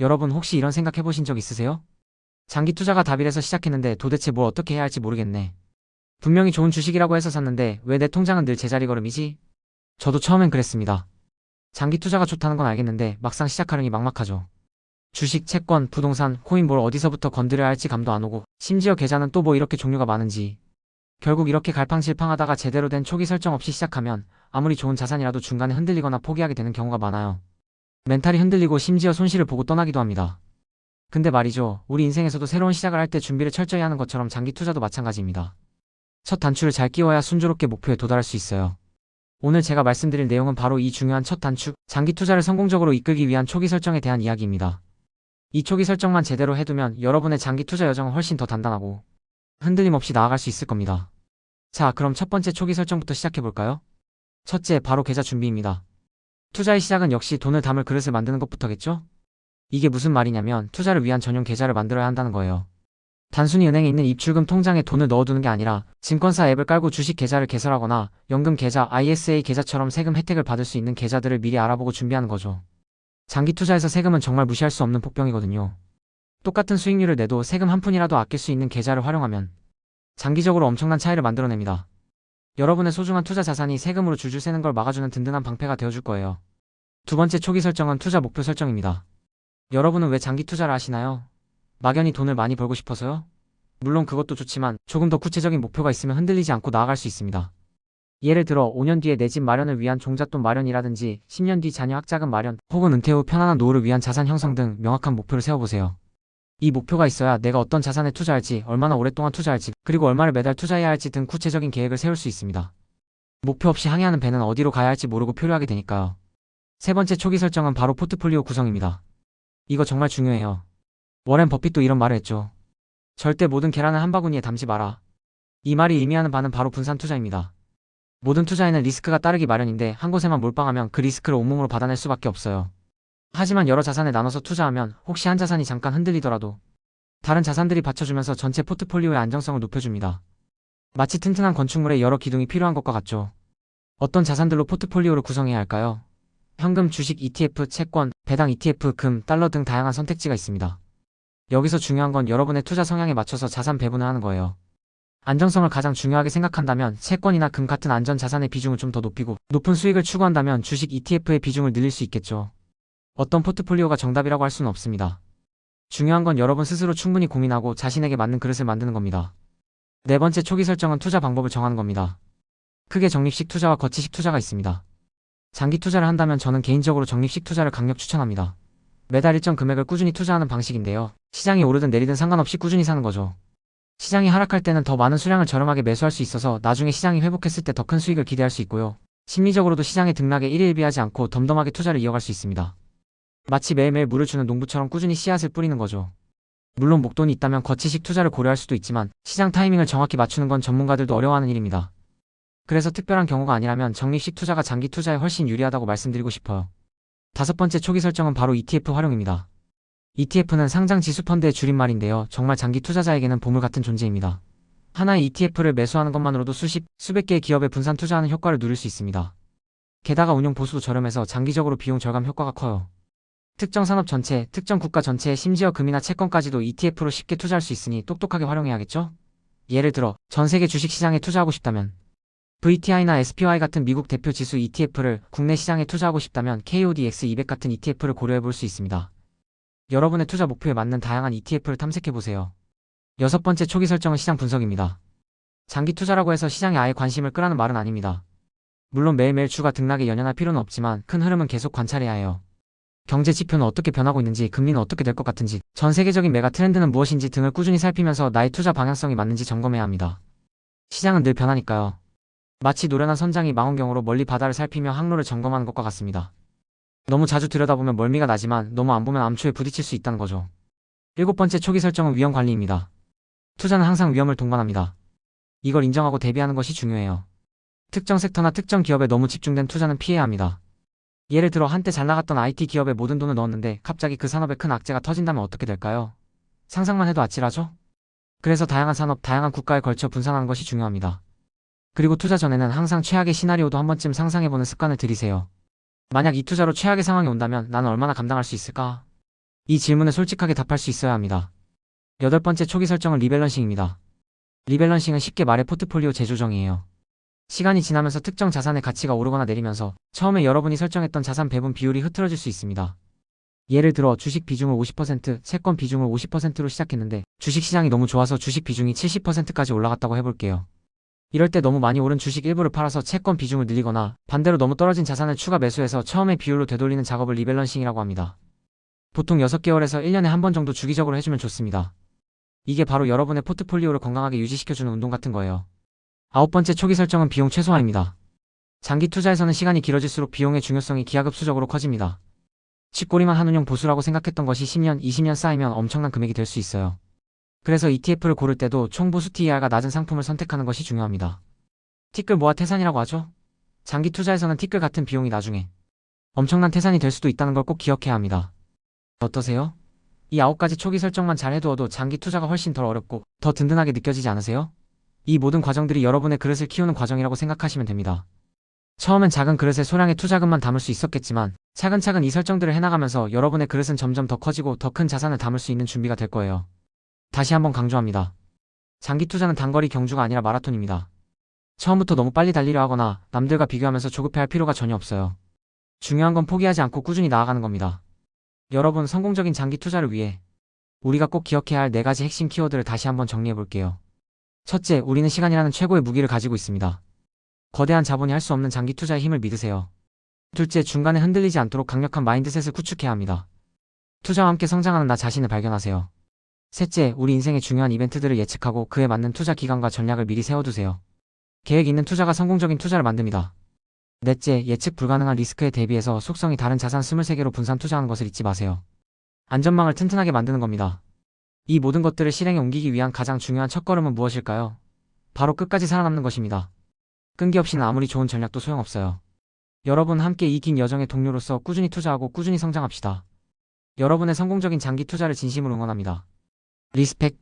여러분 혹시 이런 생각 해보신 적 있으세요? 장기 투자가 답이라서 시작했는데 도대체 뭘 어떻게 해야 할지 모르겠네. 분명히 좋은 주식이라고 해서 샀는데 왜 내 통장은 늘 제자리 걸음이지? 저도 처음엔 그랬습니다. 장기 투자가 좋다는 건 알겠는데 막상 시작하려니 막막하죠. 주식, 채권, 부동산, 코인 뭘 어디서부터 건드려야 할지 감도 안 오고 심지어 계좌는 또 뭐 이렇게 종류가 많은지. 결국 이렇게 갈팡질팡하다가 제대로 된 초기 설정 없이 시작하면 아무리 좋은 자산이라도 중간에 흔들리거나 포기하게 되는 경우가 많아요. 멘탈이 흔들리고 심지어 손실을 보고 떠나기도 합니다. 근데 말이죠. 우리 인생에서도 새로운 시작을 할 때 준비를 철저히 하는 것처럼 장기 투자도 마찬가지입니다. 첫 단추를 잘 끼워야 순조롭게 목표에 도달할 수 있어요. 오늘 제가 말씀드릴 내용은 바로 이 중요한 첫 단추, 장기 투자를 성공적으로 이끌기 위한 초기 설정에 대한 이야기입니다. 이 초기 설정만 제대로 해두면 여러분의 장기 투자 여정은 훨씬 더 단단하고 흔들림 없이 나아갈 수 있을 겁니다. 자, 그럼 첫 번째 초기 설정부터 시작해볼까요? 첫째, 바로 계좌 준비입니다. 투자의 시작은 역시 돈을 담을 그릇을 만드는 것부터겠죠? 이게 무슨 말이냐면 투자를 위한 전용 계좌를 만들어야 한다는 거예요. 단순히 은행에 있는 입출금 통장에 돈을 넣어두는 게 아니라 증권사 앱을 깔고 주식 계좌를 개설하거나 연금 계좌, ISA 계좌처럼 세금 혜택을 받을 수 있는 계좌들을 미리 알아보고 준비하는 거죠. 장기 투자에서 세금은 정말 무시할 수 없는 복병이거든요. 똑같은 수익률을 내도 세금 한 푼이라도 아낄 수 있는 계좌를 활용하면 장기적으로 엄청난 차이를 만들어냅니다. 여러분의 소중한 투자 자산이 세금으로 줄줄 새는 걸 막아주는 든든한 방패가 되어줄 거예요. 두 번째 초기 설정은 투자 목표 설정입니다. 여러분은 왜 장기 투자를 하시나요? 막연히 돈을 많이 벌고 싶어서요? 물론 그것도 좋지만 조금 더 구체적인 목표가 있으면 흔들리지 않고 나아갈 수 있습니다. 예를 들어 5년 뒤에 내 집 마련을 위한 종잣돈 마련이라든지 10년 뒤 자녀 학자금 마련 혹은 은퇴 후 편안한 노후를 위한 자산 형성 등 명확한 목표를 세워보세요. 이 목표가 있어야 내가 어떤 자산에 투자할지, 얼마나 오랫동안 투자할지, 그리고 얼마를 매달 투자해야 할지 등 구체적인 계획을 세울 수 있습니다. 목표 없이 항해하는 배는 어디로 가야 할지 모르고 표류하게 되니까요. 세 번째 초기 설정은 바로 포트폴리오 구성입니다. 이거 정말 중요해요. 워렌 버핏도 이런 말을 했죠. 절대 모든 계란을 한 바구니에 담지 마라. 이 말이 의미하는 바는 바로 분산 투자입니다. 모든 투자에는 리스크가 따르기 마련인데 한 곳에만 몰빵하면 그 리스크를 온몸으로 받아낼 수밖에 없어요. 하지만 여러 자산에 나눠서 투자하면 혹시 한 자산이 잠깐 흔들리더라도 다른 자산들이 받쳐주면서 전체 포트폴리오의 안정성을 높여줍니다. 마치 튼튼한 건축물에 여러 기둥이 필요한 것과 같죠. 어떤 자산들로 포트폴리오를 구성해야 할까요? 현금, 주식, ETF, 채권, 배당 ETF, 금, 달러 등 다양한 선택지가 있습니다. 여기서 중요한 건 여러분의 투자 성향에 맞춰서 자산 배분을 하는 거예요. 안정성을 가장 중요하게 생각한다면 채권이나 금 같은 안전 자산의 비중을 좀 더 높이고 높은 수익을 추구한다면 주식, ETF의 비중을 늘릴 수 있겠죠. 어떤 포트폴리오가 정답이라고 할 수는 없습니다. 중요한 건 여러분 스스로 충분히 고민하고 자신에게 맞는 그릇을 만드는 겁니다. 네 번째 초기 설정은 투자 방법을 정하는 겁니다. 크게 적립식 투자와 거치식 투자가 있습니다. 장기 투자를 한다면 저는 개인적으로 적립식 투자를 강력 추천합니다. 매달 일정 금액을 꾸준히 투자하는 방식인데요. 시장이 오르든 내리든 상관없이 꾸준히 사는 거죠. 시장이 하락할 때는 더 많은 수량을 저렴하게 매수할 수 있어서 나중에 시장이 회복했을 때 더 큰 수익을 기대할 수 있고요. 심리적으로도 시장의 등락에 일희일비하지 않고 덤덤하게 투자를 이어갈 수 있습니다. 마치 매일매일 물을 주는 농부처럼 꾸준히 씨앗을 뿌리는 거죠. 물론 목돈이 있다면 거치식 투자를 고려할 수도 있지만 시장 타이밍을 정확히 맞추는 건 전문가들도 어려워하는 일입니다. 그래서 특별한 경우가 아니라면 적립식 투자가 장기 투자에 훨씬 유리하다고 말씀드리고 싶어요. 다섯 번째 초기 설정은 바로 ETF 활용입니다. ETF는 상장 지수 펀드의 줄임말인데요. 정말 장기 투자자에게는 보물 같은 존재입니다. 하나의 ETF를 매수하는 것만으로도 수십, 수백 개의 기업에 분산 투자하는 효과를 누릴 수 있습니다. 게다가 운용 보수도 저렴해서 장기적으로 비용 절감 효과가 커요. 특정 산업 전체, 특정 국가 전체에 심지어 금이나 채권까지도 ETF로 쉽게 투자할 수 있으니 똑똑하게 활용해야겠죠? 예를 들어 전 세계 주식시장에 투자하고 싶다면 VTI나 SPY 같은 미국 대표 지수 ETF를, 국내 시장에 투자하고 싶다면 KODX 200 같은 ETF를 고려해볼 수 있습니다. 여러분의 투자 목표에 맞는 다양한 ETF를 탐색해보세요. 여섯 번째 초기 설정은 시장 분석입니다. 장기 투자라고 해서 시장에 아예 관심을 끄라는 말은 아닙니다. 물론 매일매일 주가 등락에 연연할 필요는 없지만 큰 흐름은 계속 관찰해야 해요. 경제 지표는 어떻게 변하고 있는지, 금리는 어떻게 될 것 같은지, 전 세계적인 메가 트렌드는 무엇인지 등을 꾸준히 살피면서 나의 투자 방향성이 맞는지 점검해야 합니다. 시장은 늘 변하니까요. 마치 노련한 선장이 망원경으로 멀리 바다를 살피며 항로를 점검하는 것과 같습니다. 너무 자주 들여다보면 멀미가 나지만 너무 안 보면 암초에 부딪힐 수 있다는 거죠. 일곱 번째 초기 설정은 위험 관리입니다. 투자는 항상 위험을 동반합니다. 이걸 인정하고 대비하는 것이 중요해요. 특정 섹터나 특정 기업에 너무 집중된 투자는 피해야 합니다. 예를 들어 한때 잘 나갔던 IT 기업에 모든 돈을 넣었는데 갑자기 그 산업에 큰 악재가 터진다면 어떻게 될까요? 상상만 해도 아찔하죠? 그래서 다양한 산업, 다양한 국가에 걸쳐 분산하는 것이 중요합니다. 그리고 투자 전에는 항상 최악의 시나리오도 한 번쯤 상상해보는 습관을 들이세요. 만약 이 투자로 최악의 상황이 온다면 나는 얼마나 감당할 수 있을까? 이 질문에 솔직하게 답할 수 있어야 합니다. 여덟 번째 초기 설정은 리밸런싱입니다. 리밸런싱은 쉽게 말해 포트폴리오 재조정이에요. 시간이 지나면서 특정 자산의 가치가 오르거나 내리면서 처음에 여러분이 설정했던 자산 배분 비율이 흐트러질 수 있습니다. 예를 들어 주식 비중을 50%, 채권 비중을 50%로 시작했는데 주식시장이 너무 좋아서 주식 비중이 70%까지 올라갔다고 해볼게요. 이럴 때 너무 많이 오른 주식 일부를 팔아서 채권 비중을 늘리거나 반대로 너무 떨어진 자산을 추가 매수해서 처음의 비율로 되돌리는 작업을 리밸런싱이라고 합니다. 보통 6개월에서 1년에 한 번 정도 주기적으로 해주면 좋습니다. 이게 바로 여러분의 포트폴리오를 건강하게 유지시켜주는 운동 같은 거예요. 아홉 번째 초기 설정은 비용 최소화입니다. 장기 투자에서는 시간이 길어질수록 비용의 중요성이 기하급수적으로 커집니다. 쥐꼬리만 한 운용 보수라고 생각했던 것이 10년, 20년 쌓이면 엄청난 금액이 될 수 있어요. 그래서 ETF를 고를 때도 총보수 TER가 낮은 상품을 선택하는 것이 중요합니다. 티끌 모아 태산이라고 하죠? 장기 투자에서는 티끌 같은 비용이 나중에 엄청난 태산이 될 수도 있다는 걸 꼭 기억해야 합니다. 어떠세요? 이 9가지 초기 설정만 잘 해두어도 장기 투자가 훨씬 덜 어렵고 더 든든하게 느껴지지 않으세요? 이 모든 과정들이 여러분의 그릇을 키우는 과정이라고 생각하시면 됩니다. 처음엔 작은 그릇에 소량의 투자금만 담을 수 있었겠지만 차근차근 이 설정들을 해나가면서 여러분의 그릇은 점점 더 커지고 더 큰 자산을 담을 수 있는 준비가 될 거예요. 다시 한번 강조합니다. 장기 투자는 단거리 경주가 아니라 마라톤입니다. 처음부터 너무 빨리 달리려 하거나 남들과 비교하면서 조급해할 필요가 전혀 없어요. 중요한 건 포기하지 않고 꾸준히 나아가는 겁니다. 여러분, 성공적인 장기 투자를 위해 우리가 꼭 기억해야 할 4가지 핵심 키워드를 다시 한번 정리해 볼게요. 첫째, 우리는 시간이라는 최고의 무기를 가지고 있습니다. 거대한 자본이 할 수 없는 장기 투자의 힘을 믿으세요. 둘째, 중간에 흔들리지 않도록 강력한 마인드셋을 구축해야 합니다. 투자와 함께 성장하는 나 자신을 발견하세요. 셋째, 우리 인생의 중요한 이벤트들을 예측하고 그에 맞는 투자 기간과 전략을 미리 세워두세요. 계획 있는 투자가 성공적인 투자를 만듭니다. 넷째, 예측 불가능한 리스크에 대비해서 속성이 다른 자산 23개로 분산 투자하는 것을 잊지 마세요. 안전망을 튼튼하게 만드는 겁니다. 이 모든 것들을 실행에 옮기기 위한 가장 중요한 첫걸음은 무엇일까요? 바로 끝까지 살아남는 것입니다. 끈기 없이는 아무리 좋은 전략도 소용없어요. 여러분 함께 이 긴 여정의 동료로서 꾸준히 투자하고 꾸준히 성장합시다. 여러분의 성공적인 장기 투자를 진심으로 응원합니다. 리스펙.